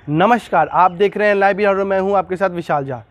नमस्कार, आप देख रहे हैं लाइव बिहार और मैं हूं आपके साथ विशाल झा।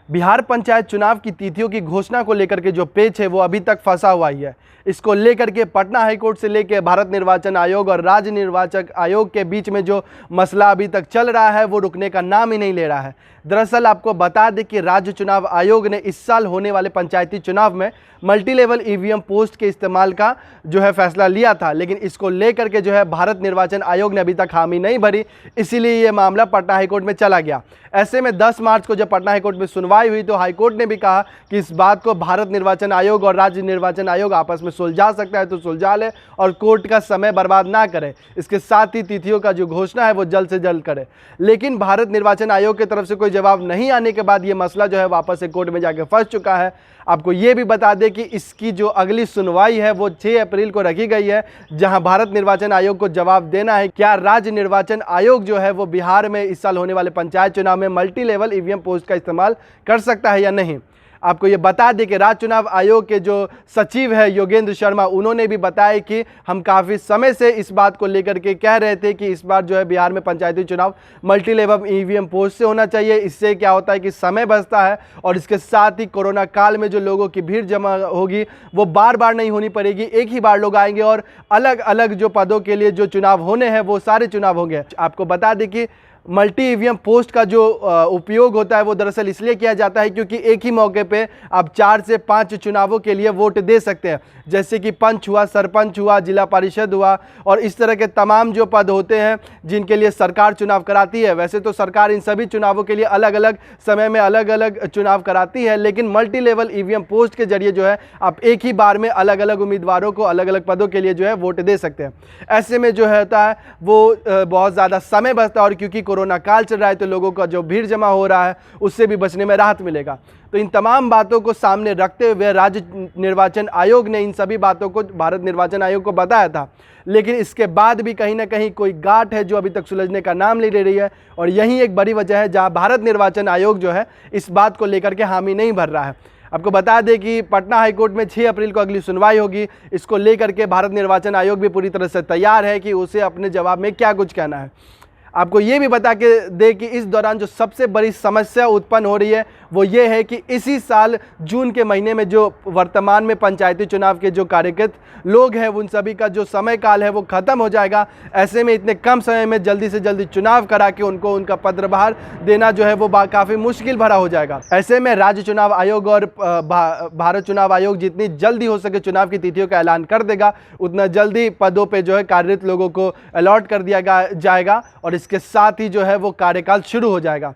बिहार पंचायत चुनाव की तिथियों की घोषणा को लेकर के जो पेच है वो अभी तक फंसा हुआ ही है। इसको लेकर के पटना हाईकोर्ट से लेकर भारत निर्वाचन आयोग और राज्य निर्वाचन आयोग के बीच में जो मसला अभी तक चल रहा है वो रुकने का नाम ही नहीं ले रहा है। दरअसल आपको बता दें कि राज्य चुनाव आयोग ने इस साल होने वाले पंचायती चुनाव में मल्टी लेवल ईवीएम पोस्ट के इस्तेमाल का जो है फैसला लिया था, लेकिन इसको लेकर के जो है भारत निर्वाचन आयोग ने अभी तक हामी नहीं भरी, इसीलिए ये मामला पटना हाईकोर्ट में चला गया। ऐसे में 10 मार्च को जब पटना हाईकोर्ट में सुनवाई हुई तो हाईकोर्ट ने भी कहा कि इस बात को भारत निर्वाचन आयोग और राज्य निर्वाचन आयोग आपस में सुलझा सकता है तो सुलझा ले और कोर्ट का समय बर्बाद ना करे। इसके साथ ही तिथियों का जो घोषणा है वो जल्द से जल्द करे। लेकिन भारत निर्वाचन आयोग की तरफ से कोई जवाब नहीं आने के बाद ये मसला जो है वापस से कोर्ट में जाके फंस चुका है। आपको ये भी बता दें कि इसकी जो अगली सुनवाई है वो 6 अप्रैल को रखी गई है, जहां भारत निर्वाचन आयोग को जवाब देना है क्या राज्य निर्वाचन आयोग जो है वो बिहार में इस साल होने वाले पंचायत चुनाव में मल्टी लेवल ईवीएम पोस्ट का इस्तेमाल कर सकता है या नहीं। आपको ये बता दें कि राज्य चुनाव आयोग के जो सचिव है योगेंद्र शर्मा, उन्होंने भी बताया कि हम काफ़ी समय से इस बात को लेकर के कह रहे थे कि इस बार जो है बिहार में पंचायती चुनाव मल्टी लेवल ईवीएम पोस्ट से होना चाहिए। इससे क्या होता है कि समय बचता है और इसके साथ ही कोरोना काल में जो लोगों की भीड़ जमा होगी वो बार बार नहीं होनी पड़ेगी, एक ही बार लोग आएंगे और अलग अलग जो पदों के लिए जो चुनाव होने हैं वो सारे चुनाव होंगे। आपको बता दें कि मल्टी ईवीएम पोस्ट का जो उपयोग होता है वो दरअसल इसलिए किया जाता है क्योंकि एक ही मौके पे आप 4 से 5 चुनावों के लिए वोट दे सकते हैं, जैसे कि पंच हुआ, सरपंच हुआ, जिला परिषद हुआ और इस तरह के तमाम जो पद होते हैं जिनके लिए सरकार चुनाव कराती है। वैसे तो सरकार इन सभी चुनावों के लिए अलग अलग समय में अलग अलग चुनाव कराती है, लेकिन मल्टी लेवल ईवीएम पोस्ट के जरिए जो है आप एक ही बार में अलग अलग उम्मीदवारों को अलग अलग पदों के लिए जो है वोट दे सकते हैं। ऐसे में जो होता है वो बहुत ज़्यादा समय बचता है और क्योंकि कोरोना काल चल रहा है तो लोगों का जो भीड़ जमा हो रहा है उससे भी बचने में राहत मिलेगा। तो इन तमाम बातों को सामने रखते हुए राज्य निर्वाचन आयोग ने इन सभी बातों को भारत निर्वाचन आयोग को बताया था, लेकिन इसके बाद भी कहीं ना कहीं कोई गांठ है जो अभी तक सुलझने का नाम नहीं ले रही है और यही एक बड़ी वजह है जहां भारत निर्वाचन आयोग जो है इस बात को लेकर के हामी नहीं भर रहा है। आपको बता दें कि पटना हाईकोर्ट में 6 अप्रैल को अगली सुनवाई होगी। इसको लेकर के भारत निर्वाचन आयोग भी पूरी तरह से तैयार है कि उसे अपने जवाब में क्या कुछ कहना है। आपको ये भी बता के दे कि इस दौरान जो सबसे बड़ी समस्या उत्पन्न हो रही है वो ये है कि इसी साल जून के महीने में जो वर्तमान में पंचायती चुनाव के जो कार्यरत लोग हैं उन सभी का जो समय काल है वो ख़त्म हो जाएगा। ऐसे में इतने कम समय में जल्दी से जल्दी चुनाव करा के उनको उनका पदभार देना जो है वो काफ़ी मुश्किल भरा हो जाएगा। ऐसे में राज्य चुनाव आयोग और भारत चुनाव आयोग जितनी जल्दी हो सके चुनाव की तिथियों का ऐलान कर देगा, उतना जल्दी पदों पर जो है कार्यरत लोगों को अलॉट कर दिया जाएगा और इसके साथ ही जो है वो कार्यकाल शुरू हो जाएगा।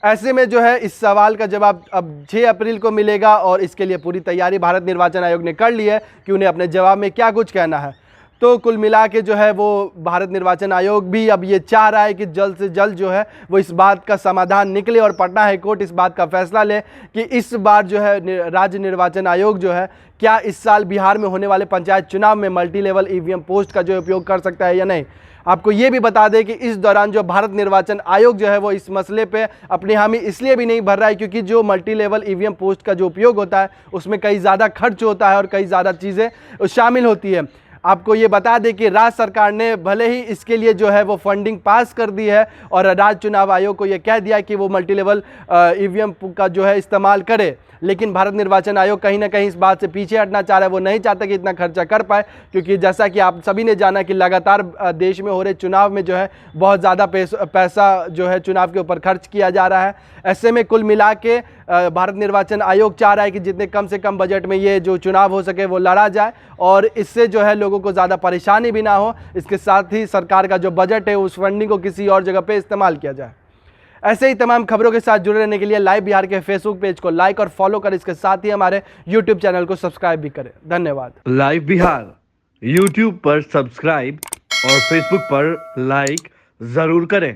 ऐसे में जो है इस सवाल का जवाब अब 6 अप्रैल को मिलेगा और इसके लिए पूरी तैयारी भारत निर्वाचन आयोग ने कर ली है कि उन्हें अपने जवाब में क्या कुछ कहना है। तो कुल मिला के जो है वो भारत निर्वाचन आयोग भी अब ये चाह रहा है कि जल्द से जल्द जो है वो इस बात का समाधान निकले और पटना हाईकोर्ट इस बात का फैसला ले कि इस बार जो है राज्य निर्वाचन आयोग जो है क्या इस साल बिहार में होने वाले पंचायत चुनाव में मल्टी लेवल ईवीएम पोस्ट का जो उपयोग कर सकता है या नहीं। आपको ये भी बता दें कि इस दौरान जो भारत निर्वाचन आयोग जो है वो इस मसले पे अपनी हामी इसलिए भी नहीं भर रहा है क्योंकि जो मल्टी लेवल ईवीएम पोस्ट का जो उपयोग होता है उसमें कई ज़्यादा खर्च होता है और कई ज़्यादा चीज़ें शामिल होती है। आपको ये बता दें कि राज्य सरकार ने भले ही इसके लिए जो है वो फंडिंग पास कर दी है और राज्य चुनाव आयोग को ये कह दिया कि वो मल्टी लेवल ईवीएम का जो है इस्तेमाल करे, लेकिन भारत निर्वाचन आयोग कहीं ना कहीं इस बात से पीछे हटना चाह रहा है। वो नहीं चाहता कि इतना खर्चा कर पाए क्योंकि जैसा कि आप सभी ने जाना कि लगातार देश में हो रहे चुनाव में जो है बहुत ज़्यादा पैसा जो है चुनाव के ऊपर खर्च किया जा रहा है। ऐसे में कुल मिला के भारत निर्वाचन आयोग चाह रहा है कि जितने कम से कम बजट में ये जो चुनाव हो सके वो लड़ा जाए और इससे जो है लोगों को ज़्यादा परेशानी भी ना हो। इसके साथ ही सरकार का जो बजट है उस फंडिंग को किसी और जगह पे इस्तेमाल किया जाए। ऐसे ही तमाम खबरों के साथ जुड़े रहने के लिए लाइव बिहार के फेसबुक पेज को लाइक और फॉलो करें। इसके साथ ही हमारे यूट्यूब चैनल को सब्सक्राइब भी करें। धन्यवाद। लाइव बिहार यूट्यूब पर सब्सक्राइब और फेसबुक पर लाइक जरूर करें।